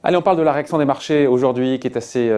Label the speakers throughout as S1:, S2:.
S1: Allez, on parle de la réaction des marchés aujourd'hui qui est assez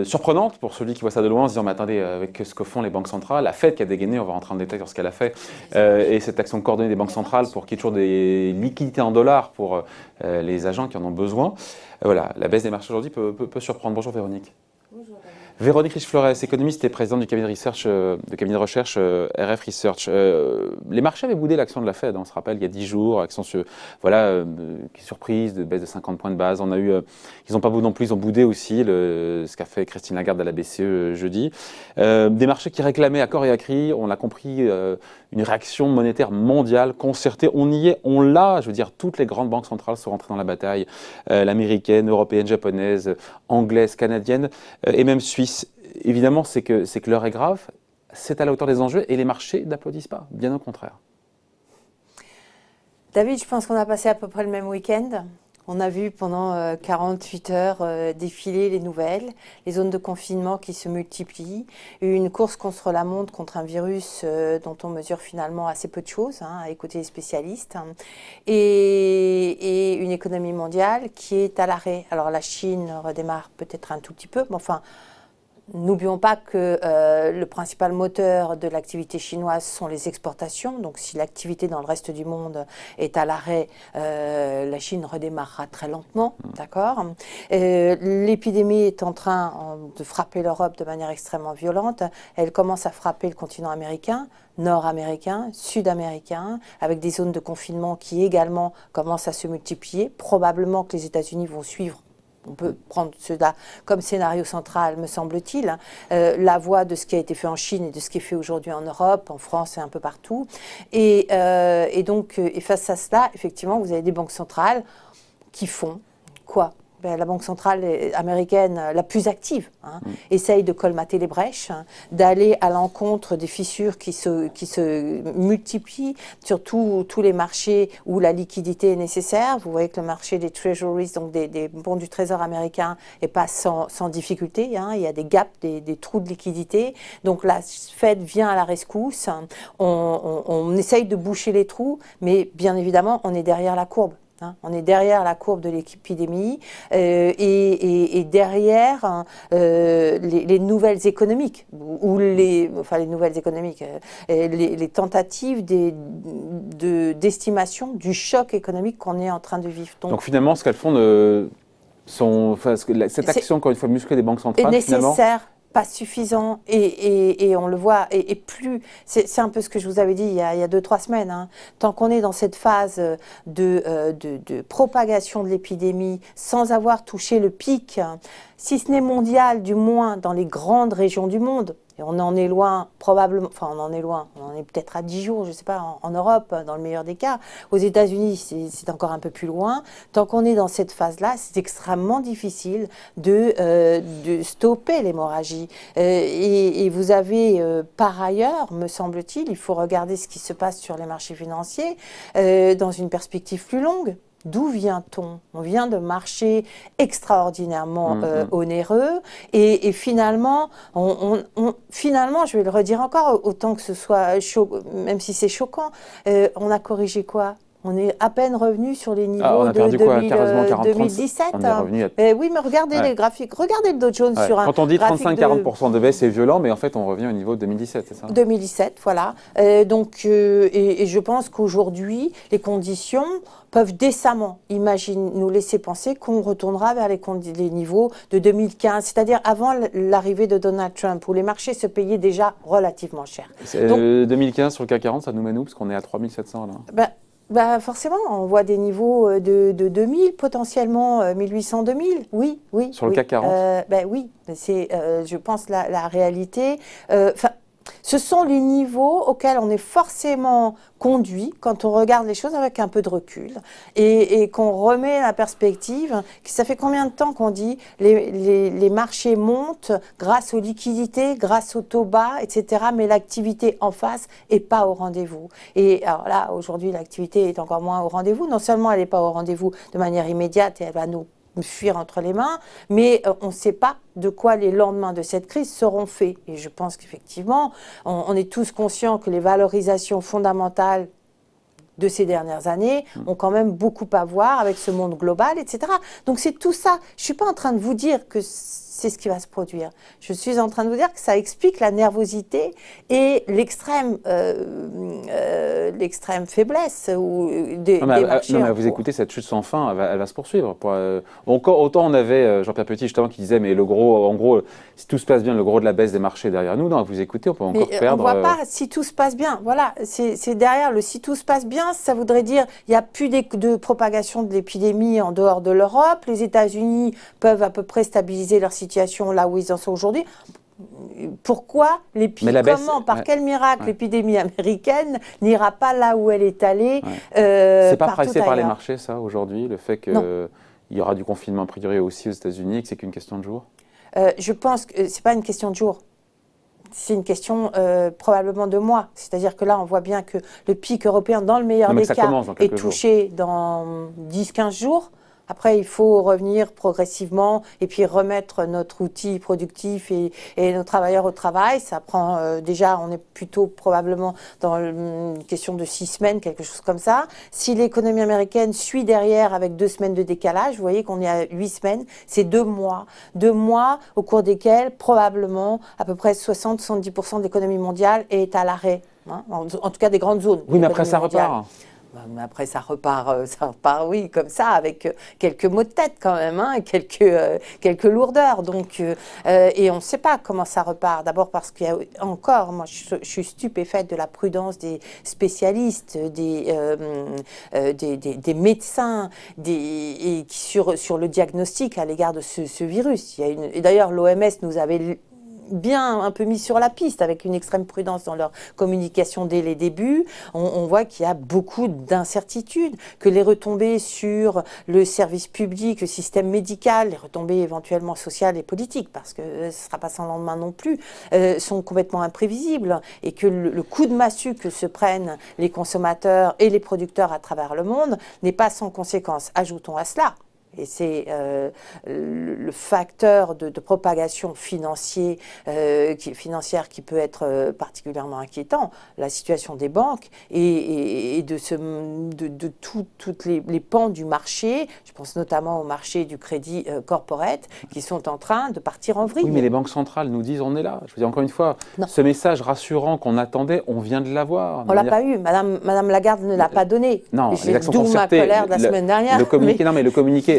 S1: surprenante pour celui qui voit ça de loin en se disant mais attendez, avec ce que font les banques centrales, la Fed qui a dégainé, on va rentrer en détail sur ce qu'elle a fait, et cette action coordonnée des banques centrales pour qu'il y ait toujours des liquidités en dollars pour les agents qui en ont besoin. Voilà, la baisse des marchés aujourd'hui peut surprendre. Bonjour Véronique.
S2: Bonjour.
S1: Véronique Riche-Flores, économiste et présidente du cabinet de recherche RF Research. Les marchés avaient boudé l'action de la Fed, on se rappelle, il y a 10 jours, action surprise de baisse de 50 points de base. On a eu, ils n'ont pas boudé non plus, ils ont boudé aussi ce qu'a fait Christine Lagarde à la BCE jeudi. Des marchés qui réclamaient à corps et à cri, on l'a compris, une réaction monétaire mondiale, concertée. On y est, on l'a, je veux dire, toutes les grandes banques centrales sont rentrées dans la bataille, l'américaine, européenne, japonaise, anglaise, canadienne et même suisse. Évidemment, c'est que l'heure est grave, c'est à la hauteur des enjeux et les marchés n'applaudissent pas, bien au contraire.
S2: David, je pense qu'on a passé à peu près le même week-end. On a vu pendant 48 heures défiler les nouvelles, les zones de confinement qui se multiplient, une course contre la montre contre un virus dont on mesure finalement assez peu de choses, à écouter les spécialistes, et une économie mondiale qui est à l'arrêt. Alors la Chine redémarre peut-être un tout petit peu, mais enfin, n'oublions pas que le principal moteur de l'activité chinoise sont les exportations. Donc si l'activité dans le reste du monde est à l'arrêt, la Chine redémarrera très lentement. D'accord. L'épidémie est en train de frapper l'Europe de manière extrêmement violente. Elle commence à frapper le continent américain, nord-américain, sud-américain, avec des zones de confinement qui également commencent à se multiplier. Probablement que les États-Unis vont suivre. On peut prendre cela comme scénario central, me semble-t-il, la voie de ce qui a été fait en Chine et de ce qui est fait aujourd'hui en Europe, en France et un peu partout. Et face à cela, effectivement, vous avez des banques centrales qui font quoi? La banque centrale américaine, la plus active, essaye de colmater les brèches, d'aller à l'encontre des fissures qui se multiplient sur tous les marchés où la liquidité est nécessaire. Vous voyez que le marché des treasuries, donc des bons du trésor américain, n'est pas sans difficulté. Il y a des gaps, des trous de liquidité. Donc la Fed vient à la rescousse. On essaye de boucher les trous, mais bien évidemment, on est derrière la courbe. On est derrière la courbe de l'épidémie et derrière les nouvelles économiques, les tentatives d'estimation du choc économique qu'on est en train de vivre.
S1: Donc finalement, ce qu'elles font, cette action, encore une fois, musclée des banques centrales,
S2: est nécessaire. Pas suffisant et on le voit et plus, c'est un peu ce que je vous avais dit il y a 2-3 semaines, tant qu'on est dans cette phase de propagation de l'épidémie sans avoir touché le pic, si ce n'est mondial, du moins dans les grandes régions du monde. Et on en est loin, probablement, enfin on en est loin, on en est peut-être à 10 jours, je ne sais pas, en Europe, dans le meilleur des cas. Aux États-Unis, c'est encore un peu plus loin. Tant qu'on est dans cette phase-là, c'est extrêmement difficile de stopper l'hémorragie. Et vous avez, par ailleurs, me semble-t-il, il faut regarder ce qui se passe sur les marchés financiers dans une perspective plus longue. D'où vient-on? On vient de marchés extraordinairement onéreux et finalement, finalement, je vais le redire encore, autant que ce soit même si c'est choquant, on a corrigé quoi? On est à peine revenu sur les niveaux de 2017.
S1: On est revenu à...
S2: Oui, mais regardez les graphiques. Regardez le Dow Jones sur un
S1: Quand on dit 35-40% de baisse, c'est violent, mais en fait, on revient au niveau de 2017, c'est ça?
S2: 2017, voilà. Et je pense qu'aujourd'hui, les conditions peuvent décemment, nous laisser penser qu'on retournera vers les niveaux de 2015, c'est-à-dire avant l'arrivée de Donald Trump, où les marchés se payaient déjà relativement cher.
S1: 2015 sur le CAC 40, ça nous mène où? Parce qu'on est à 3700 là.
S2: Forcément, on voit des niveaux de 2000, potentiellement 1800, 2000, oui.
S1: Sur le CAC 40
S2: oui, c'est, je pense, la réalité. Ce sont les niveaux auxquels on est forcément conduit quand on regarde les choses avec un peu de recul et qu'on remet la perspective. Ça fait combien de temps qu'on dit les marchés montent grâce aux liquidités, grâce aux taux bas, etc. Mais l'activité en face n'est pas au rendez-vous. Et alors là, aujourd'hui, l'activité est encore moins au rendez-vous. Non seulement elle n'est pas au rendez-vous de manière immédiate et elle va nous fuir entre les mains, mais on ne sait pas de quoi les lendemains de cette crise seront faits. Et je pense qu'effectivement, on est tous conscients que les valorisations fondamentales de ces dernières années ont quand même beaucoup à voir avec ce monde global, etc. Donc c'est tout ça. Je ne suis pas en train de vous dire que c'est ce qui va se produire. Je suis en train de vous dire que ça explique la nervosité et l'extrême faiblesse des marchés.
S1: Non, mais à vous écouter, cette chute sans fin, elle va se poursuivre. Autant on avait Jean-Pierre Petit justement qui disait, mais le gros, en gros, si tout se passe bien, le gros de la baisse des marchés derrière nous. Non, à vous écouter, on peut encore perdre.
S2: On ne voit pas si tout se passe bien. Voilà, c'est derrière le si tout se passe bien, ça voudrait dire il n'y a plus de propagation de l'épidémie en dehors de l'Europe. Les États-Unis peuvent à peu près stabiliser leur situation là où ils en sont aujourd'hui. Pourquoi par quel miracle l'épidémie américaine n'ira pas là où elle est allée
S1: c'est pas pricé par les marchés, ça, aujourd'hui, le fait qu'il y aura du confinement a priori aussi aux États-Unis et que c'est qu'une question de jour?
S2: Je pense que c'est pas une question de jour. C'est une question probablement de mois. C'est-à-dire que là, on voit bien que le pic européen, dans le meilleur des cas, est touché dans 10-15 jours. Après, il faut revenir progressivement et puis remettre notre outil productif et nos travailleurs au travail. Ça prend déjà, on est plutôt probablement dans une question de 6 semaines, quelque chose comme ça. Si l'économie américaine suit derrière avec 2 semaines de décalage, vous voyez qu'on est à 8 semaines, c'est 2 mois. 2 mois au cours desquels probablement à peu près 60-70% de l'économie mondiale est à l'arrêt. Hein, en tout cas des grandes zones.
S1: Oui, mais après ça repart.
S2: Mais après, ça repart, oui, comme ça, avec quelques maux de tête quand même, hein, quelques lourdeurs. Donc, et on ne sait pas comment ça repart. D'abord parce qu'il y a encore, moi, je suis stupéfaite de la prudence des spécialistes, des médecins, sur le diagnostic à l'égard de ce virus. Et d'ailleurs, l'OMS nous avait bien un peu mis sur la piste avec une extrême prudence dans leur communication dès les débuts. On voit qu'il y a beaucoup d'incertitudes, que les retombées sur le service public, le système médical, les retombées éventuellement sociales et politiques, parce que ce ne sera pas sans lendemain non plus, sont complètement imprévisibles et que le coup de massue que se prennent les consommateurs et les producteurs à travers le monde n'est pas sans conséquences. Ajoutons à cela, et c'est le facteur de propagation financière qui peut être particulièrement inquiétant, la situation des banques et de toutes les pans du marché. Je pense notamment au marché du crédit corporate qui sont en train de partir en vrille.
S1: Oui, mais les banques centrales nous disent on est là. Je veux dire, encore une fois, ce message rassurant qu'on attendait, on vient de l'avoir.
S2: On ne l'a pas eu. Madame Lagarde ne l'a pas donné.
S1: Non, les actions
S2: d'où ma colère de la semaine dernière.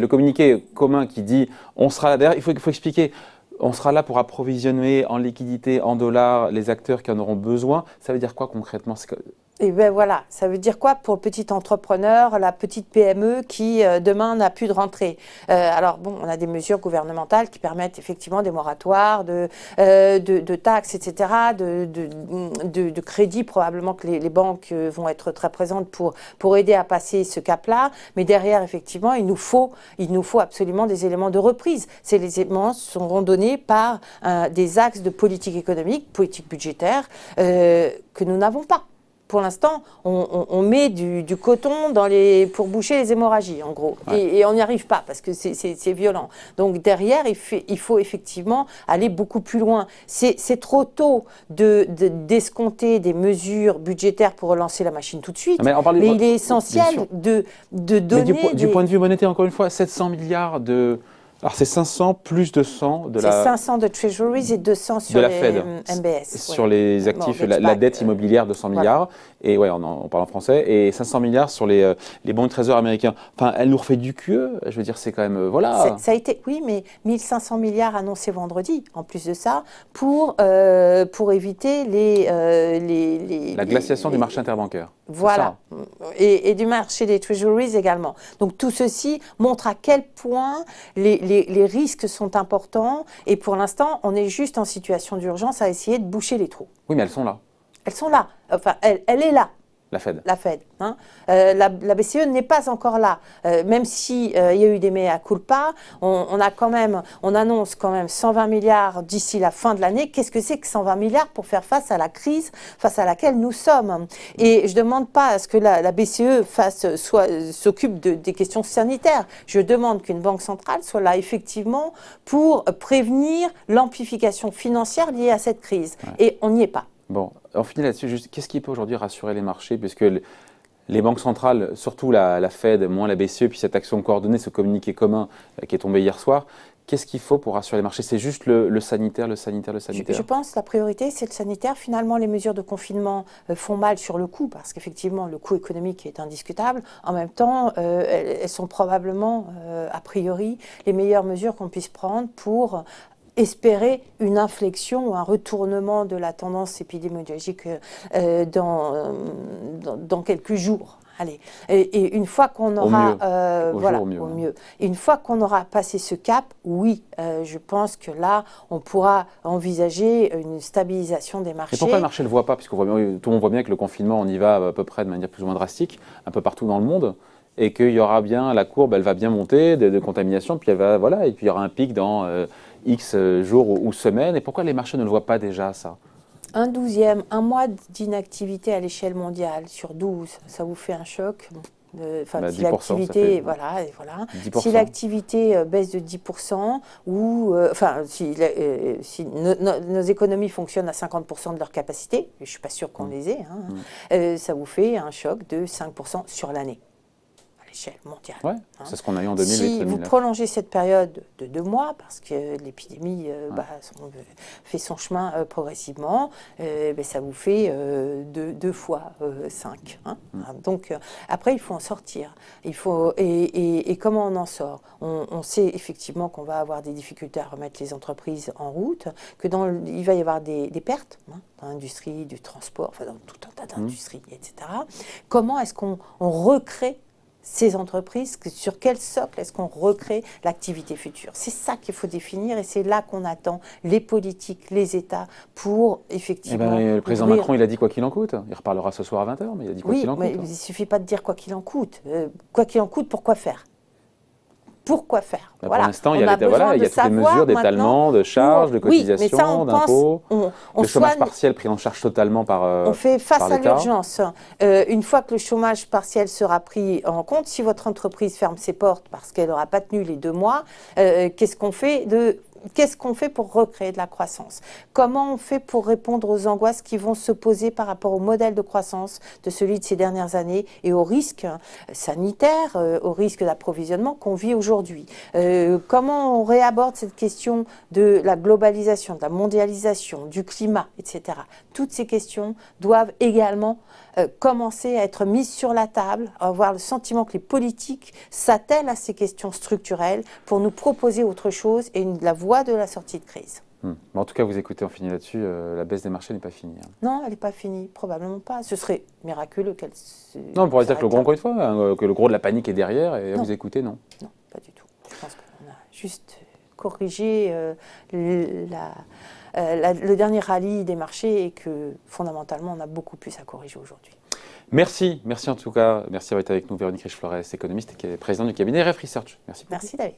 S1: Le communiqué commun qui dit on sera là derrière, il faut expliquer, on sera là pour approvisionner en liquidité, en dollars, les acteurs qui en auront besoin. Ça veut dire quoi concrètement?
S2: Et bien voilà, ça veut dire quoi pour le petit entrepreneur, la petite PME qui demain n'a plus de rentrée? Alors bon, on a des mesures gouvernementales qui permettent effectivement des moratoires, de taxes, etc., de crédits, probablement que les banques vont être très présentes pour aider à passer ce cap-là. Mais derrière, effectivement, il nous faut absolument des éléments de reprise. Ces éléments seront donnés par des axes de politique économique, politique budgétaire, que nous n'avons pas. Pour l'instant, on met du coton pour boucher les hémorragies, en gros. Ouais. Et on n'y arrive pas, parce que c'est violent. Donc derrière, il faut effectivement aller beaucoup plus loin. C'est trop tôt d'escompter des mesures budgétaires pour relancer la machine tout de suite. Mais il est essentiel de donner...
S1: Mais du point de vue monétaire, encore une fois, 700 milliards de... Alors c'est 500 plus 200 de la...
S2: C'est 500 de Treasuries et 200 sur les
S1: Fed.
S2: MBS.
S1: Sur les actifs, la dette immobilière, 200 milliards, et ouais, on parle en français, et 500 milliards sur les bons de trésor américains. Enfin, elle nous refait du QE, je veux dire, c'est quand même... voilà.
S2: Ça a été, oui, mais 1500 milliards annoncés vendredi, en plus de ça, pour éviter la
S1: glaciation du marché interbancaire.
S2: Voilà, et du marché des Treasuries également. Donc tout ceci montre à quel point les risques sont importants et pour l'instant, on est juste en situation d'urgence à essayer de boucher les trous.
S1: Oui, mais elles sont là.
S2: Elles sont là. Enfin, elle est là.
S1: La Fed.
S2: La Fed. Hein. La BCE n'est pas encore là. Même s'il y a eu des mea culpa, on annonce quand même 120 milliards d'ici la fin de l'année. Qu'est-ce que c'est que 120 milliards pour faire face à la crise face à laquelle nous sommes? Et je ne demande pas à ce que la BCE s'occupe des questions sanitaires. Je demande qu'une banque centrale soit là effectivement pour prévenir l'amplification financière liée à cette crise. Ouais. Et on n'y est pas.
S1: Bon, on finit là-dessus. Juste, qu'est-ce qui peut aujourd'hui rassurer les marchés, puisque les banques centrales, surtout la Fed, moins la BCE, puis cette action coordonnée, ce communiqué commun qui est tombé hier soir, qu'est-ce qu'il faut pour rassurer les marchés? C'est juste le sanitaire, le sanitaire, le sanitaire?
S2: Je pense que la priorité, c'est le sanitaire. Finalement, les mesures de confinement font mal sur le coût, parce qu'effectivement, le coût économique est indiscutable. En même temps, elles sont probablement, a priori, les meilleures mesures qu'on puisse prendre pour espérer une inflexion ou un retournement de la tendance épidémiologique dans quelques jours. Allez. Et une fois qu'on aura, au mieux. Et une fois qu'on aura passé ce cap, oui, je pense que là, on pourra envisager une stabilisation des marchés.
S1: Et pourquoi le marché ne le voit pas? Puisque tout le monde voit bien que le confinement, on y va à peu près de manière plus ou moins drastique, un peu partout dans le monde. Et qu'il y aura bien, la courbe, elle va bien monter de contamination, puis elle va, voilà, et puis il y aura un pic dans X jours ou semaines. Et pourquoi les marchés ne le voient pas déjà, ça?
S2: Un mois d'inactivité à l'échelle mondiale sur 12, ça vous fait un choc? Si l'activité, voilà. Si l'activité baisse de 10%, ou si nos économies fonctionnent à 50% de leur capacité, je ne suis pas sûre qu'on les ait, hein, ça vous fait un choc de 5% sur l'année. Mondiale.
S1: Ouais, c'est ce qu'on a eu en 2008.
S2: Si vous prolongez cette période de 2 mois, parce que l'épidémie fait son chemin progressivement, ça vous fait 2 fois 5. Hein. Donc après, il faut en sortir. Et comment on en sort? On sait effectivement qu'on va avoir des difficultés à remettre les entreprises en route, il va y avoir des pertes dans l'industrie, du transport, enfin dans tout un tas d'industries, etc. Comment est-ce qu'on recrée ces entreprises, sur quel socle est-ce qu'on recrée l'activité future? C'est ça qu'il faut définir et c'est là qu'on attend les politiques, les États pour effectivement...
S1: le président Macron, il a dit quoi qu'il en coûte. Il reparlera ce soir à 20 h, mais il a dit quoi qu'il en coûte.
S2: Oui, mais il ne suffit pas de dire quoi qu'il en coûte. Quoi qu'il en coûte, pourquoi faire? Pourquoi faire?
S1: Pour l'instant, il y a toutes les mesures d'étalement, de charges, de cotisations, d'impôts, le chômage partiel pris en charge totalement par l'État.
S2: On fait face à l'urgence. Une fois que le chômage partiel sera pris en compte, si votre entreprise ferme ses portes parce qu'elle n'aura pas tenu les 2 mois, qu'est-ce qu'on fait pour recréer de la croissance? Comment on fait pour répondre aux angoisses qui vont se poser par rapport au modèle de croissance de celui de ces dernières années et aux risques sanitaires, aux risques d'approvisionnement qu'on vit aujourd'hui? Comment on réaborde cette question de la globalisation, de la mondialisation, du climat, etc. Toutes ces questions doivent également commencer à être mises sur la table, avoir le sentiment que les politiques s'attellent à ces questions structurelles pour nous proposer autre chose et la voie de la sortie de crise.
S1: En tout cas, vous écoutez, on finit là-dessus, la baisse des marchés n'est pas finie. Hein.
S2: Non, elle n'est pas finie, probablement pas. Ce serait miraculeux qu'elle
S1: Non, on pourrait dire que le gros, encore une fois, que le gros de la panique est derrière, et vous écoutez, non?
S2: Non, pas du tout. Je pense qu'on a juste corrigé le dernier rallye des marchés et que fondamentalement, on a beaucoup plus à corriger aujourd'hui.
S1: Merci en tout cas. Merci d'avoir été avec nous, Véronique Riche-Flores, économiste et présidente du cabinet RF Research. Merci.
S2: Merci David.